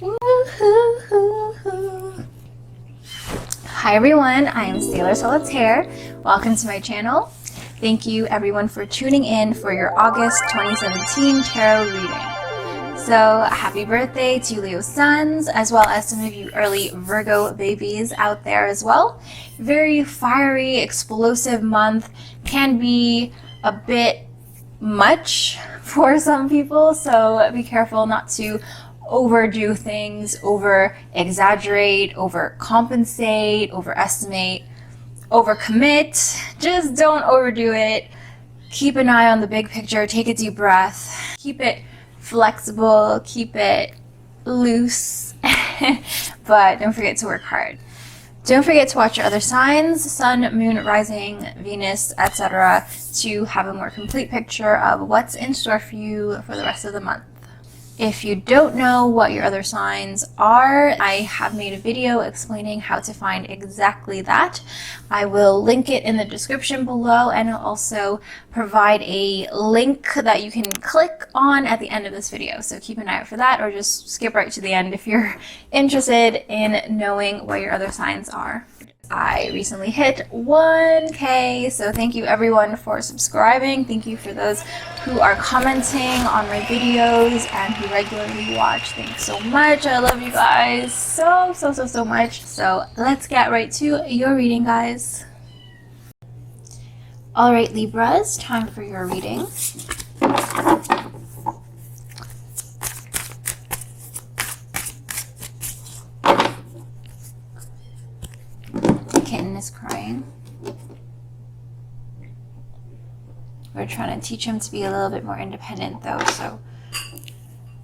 Woo-hoo-hoo-hoo. Hi everyone, I am Sailor Solitaire. Welcome to my channel. Thank you everyone for tuning in for your August 2017 tarot reading. So happy birthday to Leo suns, as well as some of you early Virgo babies out there as well. Very fiery, explosive month. Can be a bit much for some people, so be careful not to overdo things, over exaggerate, over compensate, overestimate, overcommit. Just don't overdo it. Keep an eye on the big picture, take a deep breath, keep it flexible, keep it loose, but don't forget to work hard. Don't forget to watch your other signs, sun, moon, rising, Venus, etc., to have a more complete picture of what's in store for you for the rest of the month. If you don't know what your other signs are, I have made a video explaining how to find exactly that. I will link it in the description below, and I'll also provide a link that you can click on at the end of this video. So keep an eye out for that, or just skip right to the end if you're interested in knowing what your other signs are. I recently hit 1K, so thank you everyone for subscribing. Thank you for those who are commenting on my videos and who regularly watch. Thanks so much. I love you guys so much. So let's get right to your reading, guys. All right, Libras, time for your reading. Kitten is crying. We're trying to teach him to be a little bit more independent though, so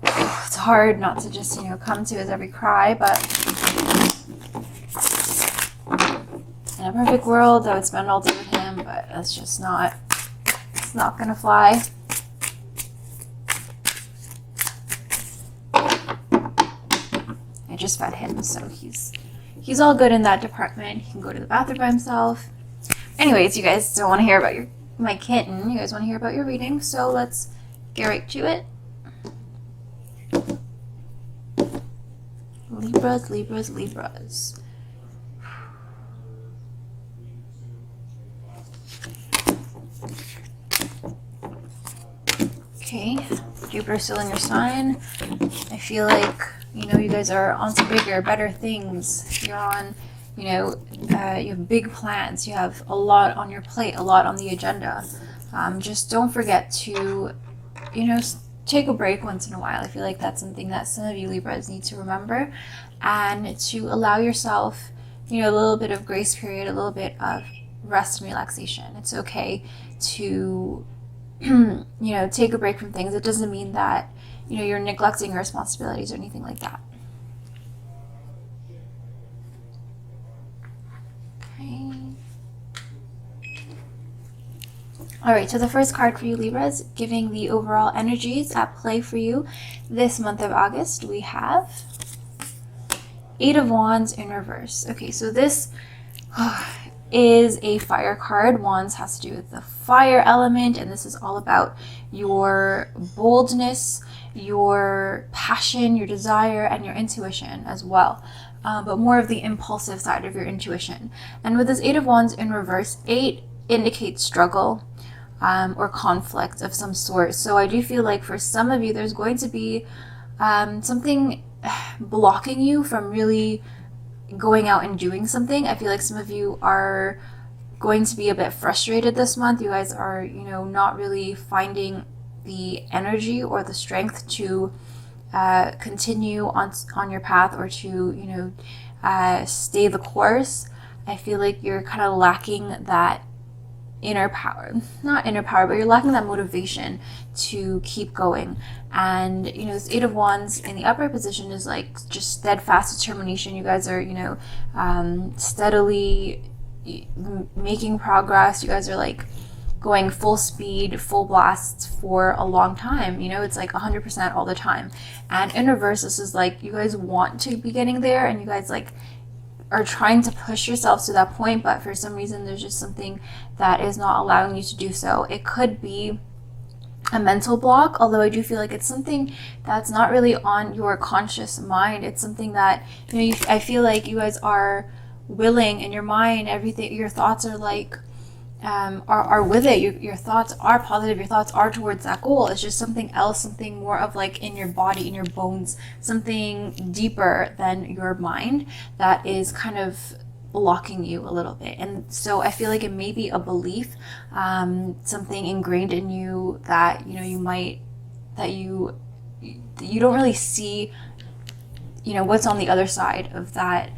it's hard not to just, come to his every cry, but in a perfect world I would spend all day with him, but that's just it's not gonna fly. I just fed him, so he's all good in that department. He can go to the bathroom by himself. Anyways, you guys don't want to hear about my kitten. You guys want to hear about your reading, so let's get right to it. Libras, Libras, Libras. Okay, Jupiter still in your sign. I feel like you guys are on to bigger, better things. You're on, you have big plans. You have a lot on your plate, a lot on the agenda. Just don't forget to, take a break once in a while. I feel like that's something that some of you Libras need to remember, and to allow yourself, a little bit of grace period, a little bit of rest and relaxation. It's okay to, take a break from things. It doesn't mean that you're neglecting your responsibilities or anything like that. Okay. All right, so the first card for you Libras, giving the overall energies at play for you this month of August, we have Eight of Wands in reverse. Okay, so this is a fire card. Wands has to do with the fire element, and this is all about your boldness, your passion, your desire, and your intuition as well, but more of the impulsive side of your intuition. And with this Eight of Wands in reverse, 8 indicates struggle or conflict of some sort. So I do feel like for some of you there's going to be something blocking you from really going out and doing something. I feel like some of you are going to be a bit frustrated this month. You guys are, not really finding the energy or the strength to continue on your path, or to stay the course. I feel like you're kind of lacking that inner power, not inner power, but you're lacking that motivation to keep going. And this Eight of Wands in the upright position is like just steadfast determination. You guys are steadily making progress. You guys are like going full speed, full blast for a long time. It's like 100% all the time. And in reverse, this is like you guys want to be getting there, and you guys like are trying to push yourselves to that point, but for some reason there's just something that is not allowing you to do so. It could be a mental block, although I do feel like it's something that's not really on your conscious mind. It's something that, I feel like you guys are willing in your mind, everything, your thoughts are like, are with it. Your thoughts are positive, your thoughts are towards that goal. It's just something else, something more of like in your body, in your bones, something deeper than your mind that is kind of blocking you a little bit. And so I feel like it may be a belief, something ingrained in you that you don't really see what's on the other side of that,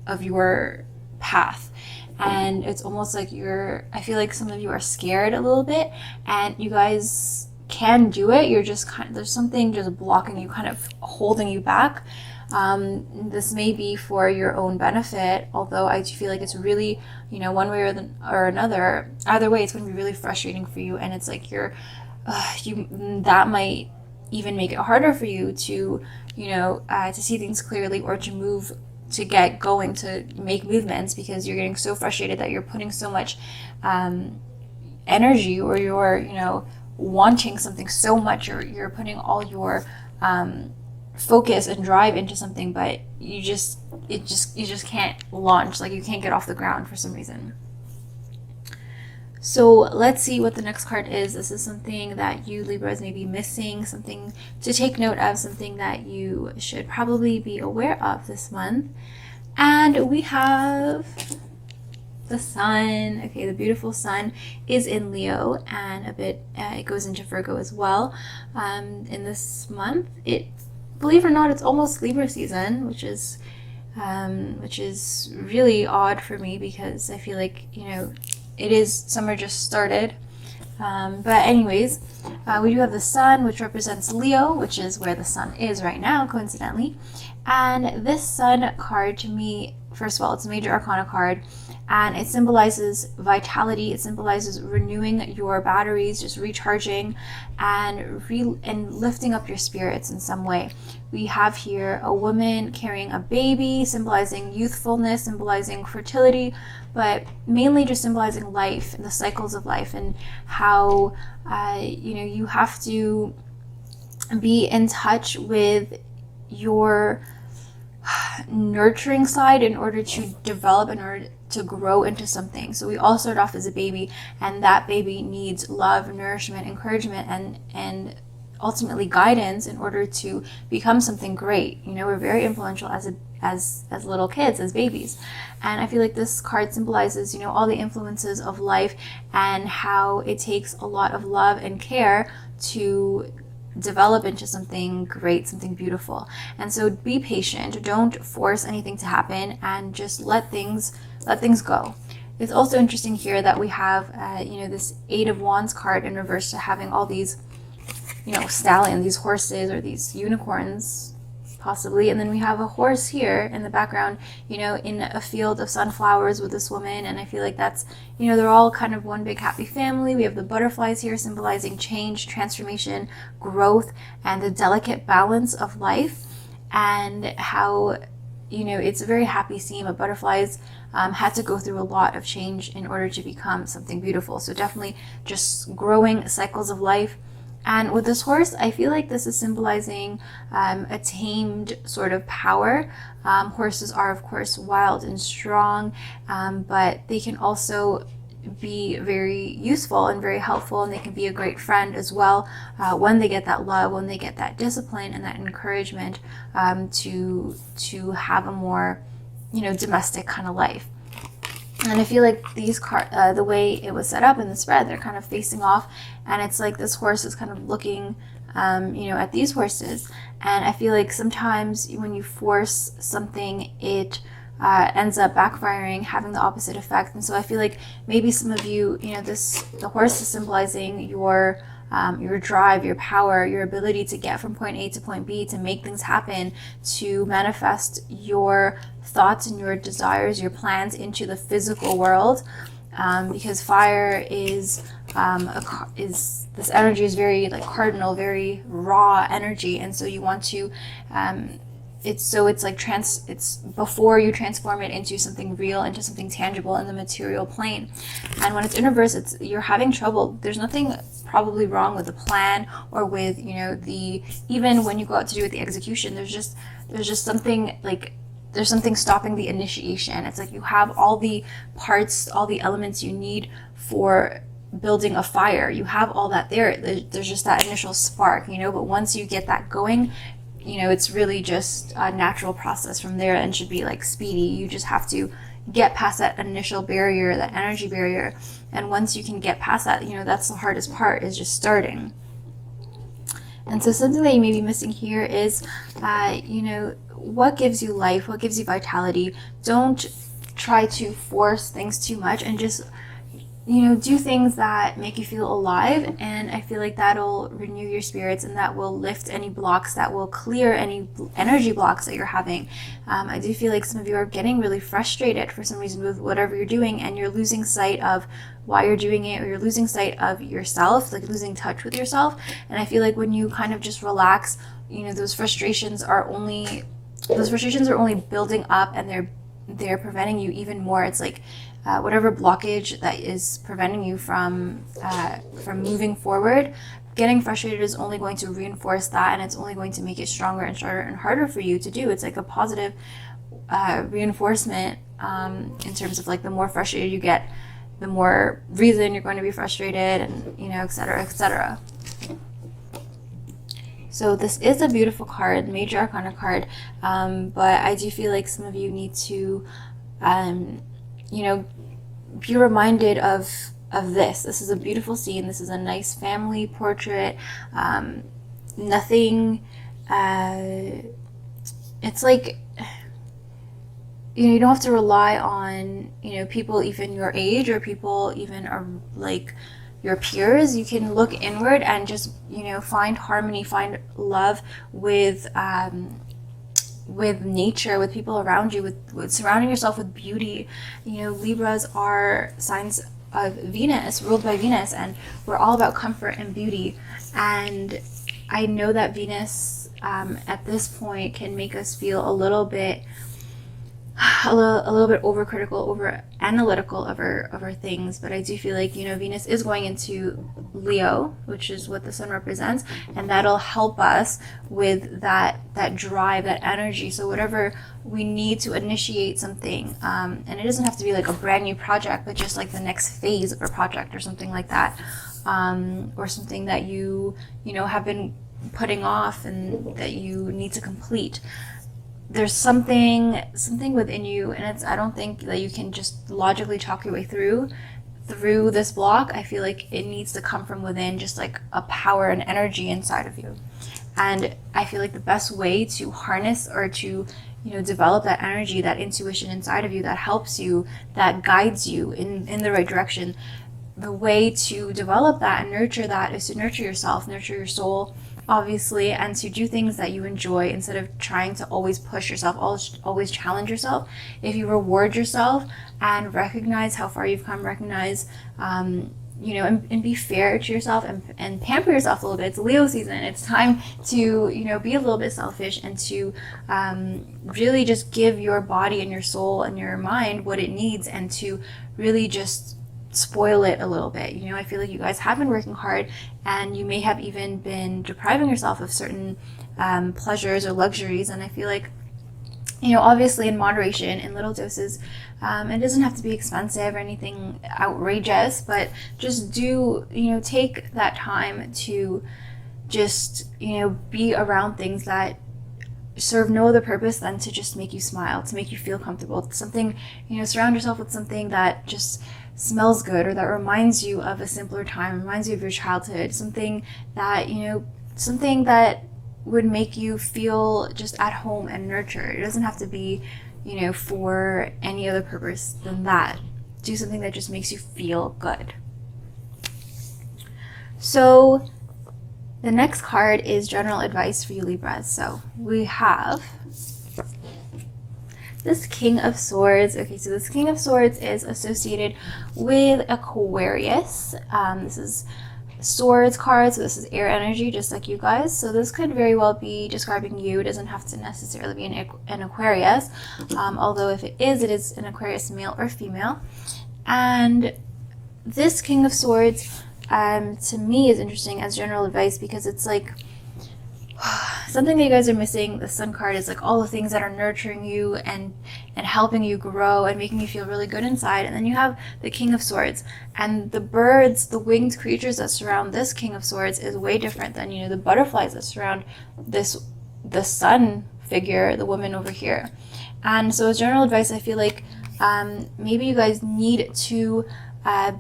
of your path. And it's almost like I feel like some of you are scared a little bit, and you guys can do it. You're just there's something just blocking you, kind of holding you back. This may be for your own benefit, although I do feel like it's really, one way or another, either way, it's going to be really frustrating for you. And it's like that might even make it harder for you to, to see things clearly, or to get going, to make movements, because you're getting so frustrated that you're putting so much energy, or you're wanting something so much, you're putting all your focus and drive into something, but you just can't launch, like you can't get off the ground for some reason. So let's see what the next card is. This is something that you Libras may be missing, something to take note of, something that you should probably be aware of this month. And we have the sun. Okay, the beautiful sun is in Leo, and it goes into Virgo as well. In this month, believe it or not, it's almost Libra season, which is really odd for me, because I feel like, it is, summer just started. But anyways, we do have the sun, which represents Leo, which is where the sun is right now, coincidentally. And this sun card, to me, first of all, it's a major arcana card, and it symbolizes vitality. It symbolizes renewing your batteries, just recharging and lifting up your spirits in some way. We have here a woman carrying a baby, symbolizing youthfulness, symbolizing fertility, but mainly just symbolizing life and the cycles of life, and how you have to be in touch with your nurturing side in order to develop, in order to grow into something. So we all start off as a baby, and that baby needs love, nourishment, encouragement, and ultimately guidance in order to become something great. We're very influential as little kids, as babies. And I feel like this card symbolizes, all the influences of life, and how it takes a lot of love and care to develop into something great, something beautiful. And so be patient, don't force anything to happen, and just let things go. It's also interesting here that we have this 8 of Wands card in reverse to having all these stallions, these horses, or these unicorns possibly, and then we have a horse here in the background, in a field of sunflowers with this woman. And I feel like that's, they're all kind of one big happy family. We have the butterflies here symbolizing change, transformation, growth, and the delicate balance of life, and how it's a very happy scene, but butterflies had to go through a lot of change in order to become something beautiful. So definitely just growing cycles of life. And with this horse, I feel like this is symbolizing a tamed sort of power. Horses are, of course, wild and strong, but they can also be very useful and very helpful, and they can be a great friend as well when they get that love, when they get that discipline and that encouragement to have a more domestic kind of life. And I feel like these cards, the way it was set up in the spread, they're kind of facing off, and it's like this horse is kind of looking at these horses. And I feel like sometimes when you force something, it ends up backfiring, having the opposite effect. And so I feel like maybe some of you, the horse is symbolizing your drive, your power, your ability to get from point A to point B, to make things happen, to manifest your thoughts and your desires, your plans into the physical world. Because fire is this energy is very like cardinal, very raw energy, and so you want to it's like it's before you transform it into something real, into something tangible in the material plane. And when it's in reverse, you're having trouble. There's nothing probably wrong with the plan or with, you know, even when you go out to do with the execution, there's just something like, there's something stopping the initiation. It's like you have all the parts, all the elements you need for building a fire. You have all that there. There's just that initial spark, you know, but once you get that going, you know, it's really just a natural process from there and should be like speedy. You just have to get past that initial barrier, that energy barrier. And once you can get past that, you know, that's the hardest part, is just starting. And so something that you may be missing here is, you know, what gives you life, what gives you vitality. Don't try to force things too much, and just, you know, do things that make you feel alive. And I feel like that'll renew your spirits, and that will lift any blocks, that will clear any energy blocks that you're having. I do feel like some of you are getting really frustrated for some reason with whatever you're doing, and you're losing sight of why you're doing it, or you're losing sight of yourself, like losing touch with yourself. And I feel like when you kind of just relax, you know, those frustrations are only building up, and they're preventing you even more. It's like whatever blockage that is preventing you from moving forward, getting frustrated is only going to reinforce that, and it's only going to make it stronger and harder and harder for you to do. It's like a positive reinforcement in terms of like, the more frustrated you get, the more reason you're going to be frustrated, and, you know, etc., etc. So this is a beautiful card, Major Arcana card, but I do feel like some of you need to, you know, be reminded of this. This is a beautiful scene. This is a nice family portrait. Nothing, it's like, you know, you don't have to rely on, you know, people even your age, or people even are like your peers. You can look inward and just, you know, find harmony, find love with nature, with people around you, with surrounding yourself with beauty. You know, Libras are signs of Venus, ruled by Venus, and we're all about comfort and beauty. And I know that Venus at this point can make us feel a little bit overcritical, over analytical of our things. But I do feel like, you know, Venus is going into Leo, which is what the sun represents, and that'll help us with that drive, that energy. So whatever we need to initiate something, and it doesn't have to be like a brand new project, but just like the next phase of a project or something like that, or something that you know, have been putting off and that you need to complete. There's something within you, and I don't think that you can just logically talk your way through this block. I feel like it needs to come from within, just like a power and energy inside of you. And I feel like the best way to harness, or to, you know, develop that energy, that intuition inside of you that helps you, that guides you in the right direction, the way to develop that and nurture that is to nurture yourself, nurture your soul, obviously, and to do things that you enjoy instead of trying to always push yourself, always challenge yourself. If you reward yourself and recognize how far you've come, recognize, you know, and be fair to yourself, and pamper yourself a little bit. It's Leo season. It's time to, you know, be a little bit selfish, and to really just give your body and your soul and your mind what it needs, and to really just spoil it a little bit. You know, I feel like you guys have been working hard, and you may have even been depriving yourself of certain pleasures or luxuries. And I feel like, you know, obviously in moderation, in little doses. It doesn't have to be expensive or anything outrageous, but just do, you know, take that time to just, you know, be around things that serve no other purpose than to just make you smile, to make you feel comfortable. Something, you know, surround yourself with something that just smells good, or that reminds you of a simpler time, reminds you of your childhood, something that, you know, something that would make you feel just at home and nurtured. It doesn't have to be, you know, for any other purpose than that. Do something that just makes you feel good. So the next card is general advice for you Libras. So we have this King of Swords. Okay, so this King of Swords is associated with Aquarius. This is Swords card, so this is air energy, just like you guys. So this could very well be describing you. It doesn't have to necessarily be an Aquarius, although if it is an Aquarius male or female. And this King of Swords, to me, is interesting as general advice, because it's like something that you guys are missing. The Sun card is like all the things that are nurturing you and helping you grow and making you feel really good inside. And then you have the King of Swords, and the birds, the winged creatures that surround this King of Swords is way different than, you know, the butterflies that surround the Sun figure, the woman over here. And so as general advice, I feel like maybe you guys need to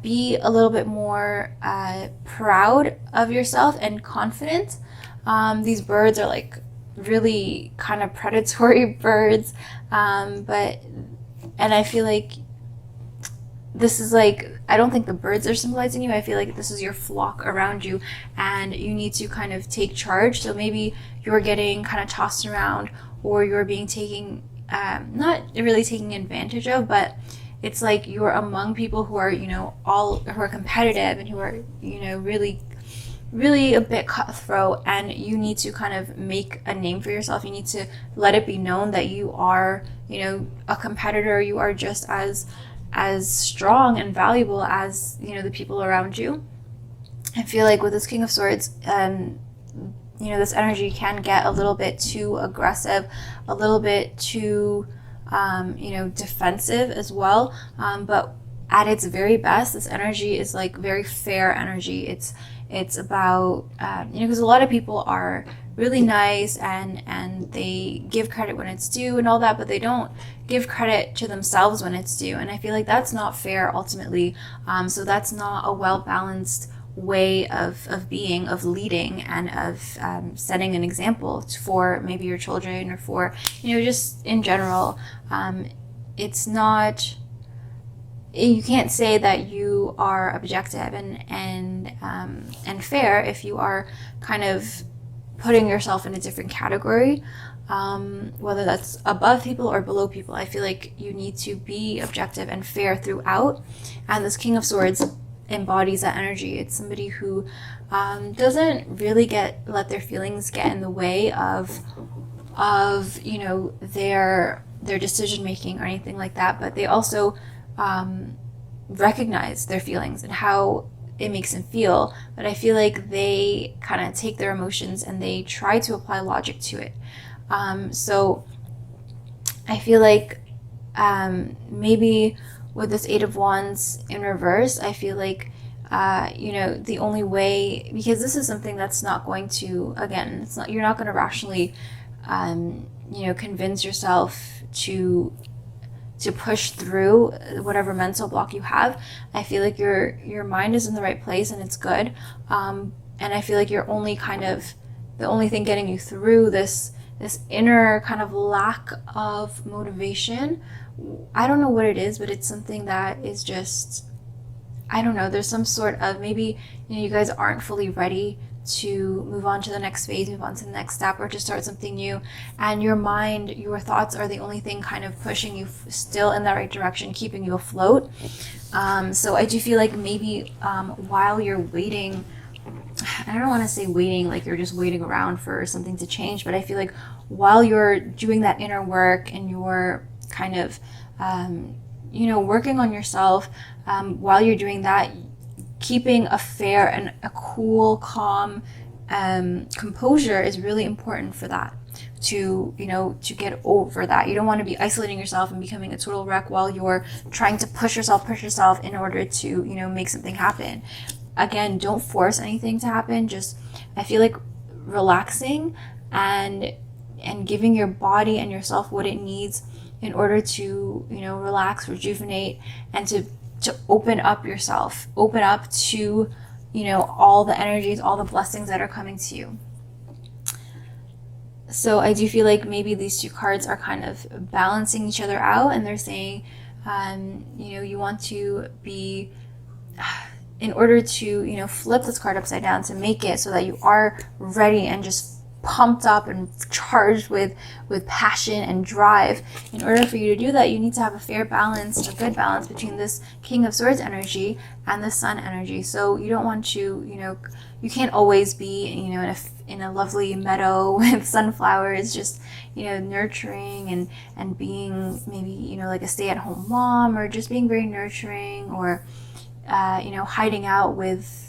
be a little bit more proud of yourself and confident. These birds are like really kind of predatory birds, and I feel like this is like, I don't think the birds are symbolizing you. I feel like this is your flock around you, and you need to kind of take charge. So maybe you're getting kind of tossed around, or you're being not really taking advantage of, but it's like you're among people who are, you know, who are competitive and who are, you know, really a bit cutthroat, and you need to kind of make a name for yourself. You need to let it be known that you are, you know, a competitor. You are just as strong and valuable as, you know, the people around you. I feel like with this King of Swords, you know, this energy can get a little bit too aggressive, a little bit too you know, defensive as well, but at its very best, this energy is like very fair energy. It's about you know, because a lot of people are really nice and they give credit when it's due and all that, but they don't give credit to themselves when it's due, and I feel like that's not fair ultimately. So that's not a well-balanced way of being, of leading, and of setting an example for maybe your children, or for, you know, just in general. It's not, you can't say that you are objective and fair if you are kind of putting yourself in a different category, whether that's above people or below people. I feel like you need to be objective and fair throughout, and this King of Swords embodies that energy. It's somebody who doesn't really let their feelings get in the way of you know, their decision making or anything like that, but they also recognize their feelings and how it makes them feel. But I feel like they kind of take their emotions and they try to apply logic to it. So I feel like maybe with this Eight of Wands in reverse, I feel like you know, the only way, because this is something that's not going to, again, it's not, you're not going to rationally you know, convince yourself to push through whatever mental block you have. I feel like your mind is in the right place and it's good, and I feel like you're only kind of, the only thing getting you through this inner kind of lack of motivation, I don't know what it is, but it's something that is just, I don't know, there's some sort of, maybe, you know, you guys aren't fully ready to move on to the next phase, move on to the next step, or to start something new, and your mind, your thoughts are the only thing kind of pushing you still in that right direction, keeping you afloat. So I do feel like maybe while you're waiting, I don't want to say waiting like you're just waiting around for something to change, but I feel like while you're doing that inner work and you're kind of you know, working on yourself, while you're doing that, keeping a fair and a cool, calm composure is really important for that, to, you know, to get over that. You don't want to be isolating yourself and becoming a total wreck while you're trying to push yourself in order to, you know, make something happen. Again, don't force anything to happen. Just, I feel like relaxing and giving your body and yourself what it needs in order to, you know, relax, rejuvenate, and to open up yourself, open up to, you know, all the energies, all the blessings that are coming to you. So I do feel like maybe these two cards are kind of balancing each other out, and they're saying, you know, you want to be, in order to, you know, flip this card upside down, to make it so that you are ready and just pumped up and charged with passion and drive. In order for you to do that, you need to have a fair balance, a good balance between this King of Swords energy and the Sun energy. So you don't want to, you can't always be, in a lovely meadow with sunflowers, just, nurturing and being maybe, like a stay-at-home mom, or just being very nurturing, or, hiding out with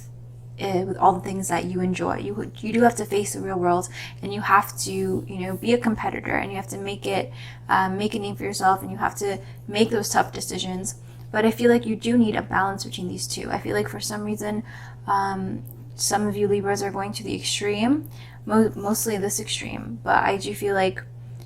all the things that you enjoy. You do have to face the real world, and you have to, be a competitor, and you have to make a name for yourself, and you have to make those tough decisions. But I feel like you do need a balance between these two. I feel like for some reason, some of you Libras are going to the extreme, mostly this extreme. But I do feel like,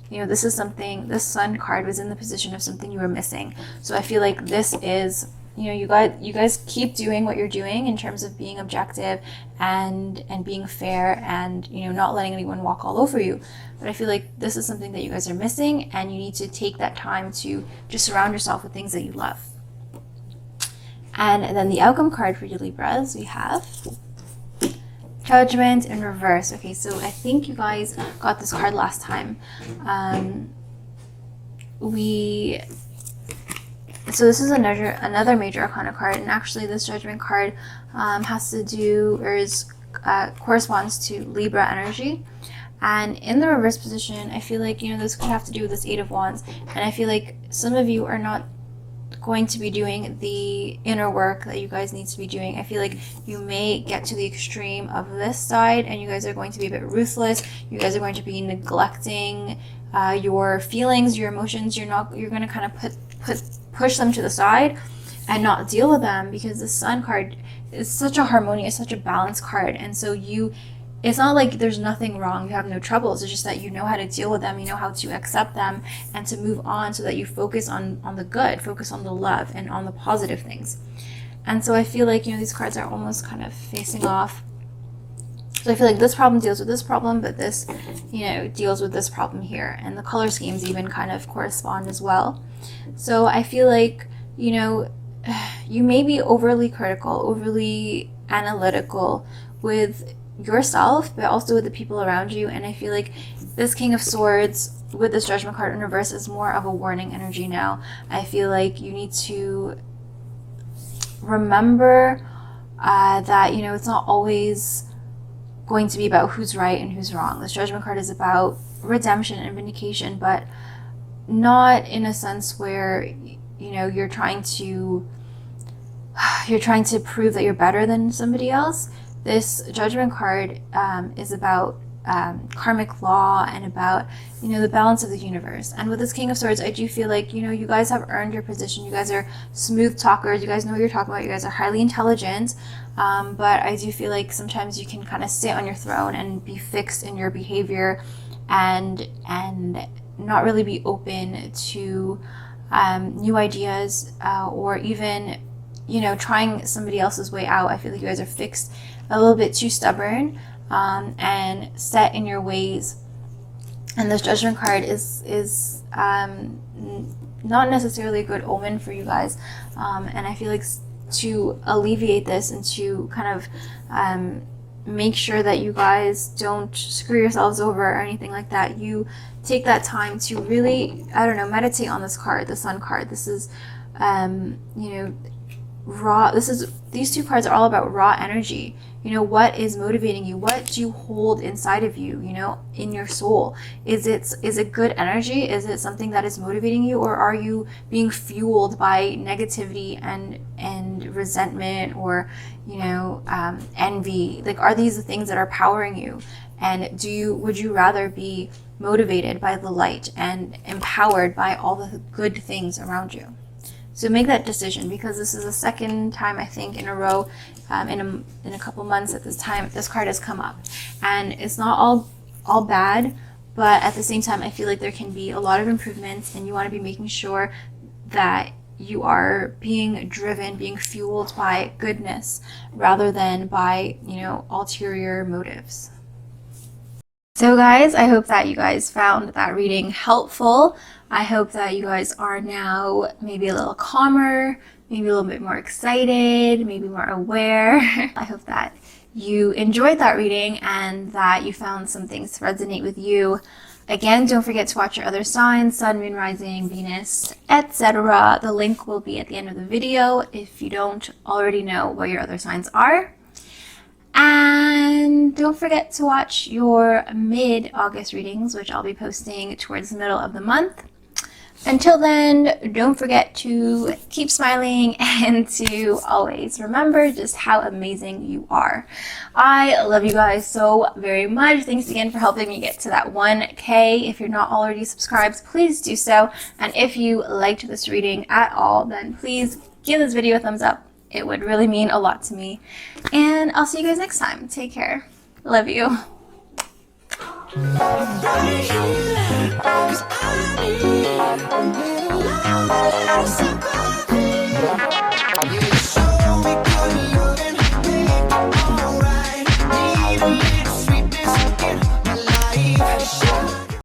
this is something, this Sun card was in the position of something you were missing. So I feel like this is, you guys keep doing what you're doing in terms of being objective and being fair, and not letting anyone walk all over you. But I feel like this is something that you guys are missing, and you need to take that time to just surround yourself with things that you love. And then the outcome card for you Libras, we have Judgment in reverse. Okay, so I think you guys got this card last time. So this is another major arcana card, and actually this Judgment card has to do, or corresponds to Libra energy. And in the reverse position, I feel like, this could have to do with this Eight of Wands, and I feel like some of you are not going to be doing the inner work that you guys need to be doing. I feel like you may get to the extreme of this side, and you guys are going to be a bit ruthless. You guys are going to be neglecting your feelings, your emotions. You're going to kind of push them to the side and not deal with them, because the Sun card is such a harmonious, such a balanced card. And so it's not like there's nothing wrong, you have no troubles. It's just that you know how to deal with them, you know how to accept them, and to move on, so that you focus on the good, focus on the love and on the positive things. And so I feel like, these cards are almost kind of facing off. So I feel like this problem deals with this problem, but this, deals with this problem here. And the color schemes even kind of correspond as well. So I feel like, you may be overly critical, overly analytical with yourself, but also with the people around you. And I feel like this King of Swords with this Judgment card in reverse is more of a warning energy now. I feel like you need to remember that, it's not always going to be about who's right and who's wrong. This Judgment card is about redemption and vindication, but not in a sense where, you're trying to prove that you're better than somebody else. This Judgment card is about karmic law, and about, the balance of the universe. And with this King of Swords, I do feel like, you guys have earned your position. You guys are smooth talkers. You guys know what you're talking about. You guys are highly intelligent. But I do feel like sometimes you can kind of sit on your throne and be fixed in your behavior, and not really be open to new ideas, or even, trying somebody else's way out. I feel like you guys are fixed, a little bit too stubborn, and set in your ways. And this Judgment card is not necessarily a good omen for you guys. And I feel like to alleviate this, and to kind of make sure that you guys don't screw yourselves over or anything like that, you take that time to really, meditate on this card, the Sun card. This is, raw. These two cards are all about raw energy. What is motivating you? What do you hold inside of you, in your soul? Is it good energy? Is it something that is motivating you? Or are you being fueled by negativity and resentment, or, envy? Like, are these the things that are powering you? And would you rather be motivated by the light and empowered by all the good things around you? So make that decision, because this is the second time, I think, in a row, in a couple months at this time, this card has come up. And it's not all bad, but at the same time, I feel like there can be a lot of improvements, and you want to be making sure that you are being driven, being fueled by goodness, rather than by, ulterior motives. So guys, I hope that you guys found that reading helpful. I hope that you guys are now maybe a little calmer, maybe a little bit more excited, maybe more aware. I hope that you enjoyed that reading and that you found some things to resonate with you. Again, don't forget to watch your other signs, Sun, Moon, Rising, Venus, etc. The link will be at the end of the video if you don't already know what your other signs are. And don't forget to watch your mid-August readings, which I'll be posting towards the middle of the month. Until then, don't forget to keep smiling and to always remember just how amazing you are. I love you guys so very much. Thanks again for helping me get to that 1K. If you're not already subscribed, please do so. And if you liked this reading at all, then please give this video a thumbs up. It would really mean a lot to me. And I'll see you guys next time. Take care. Love you. Right here, 'cause I need a little love.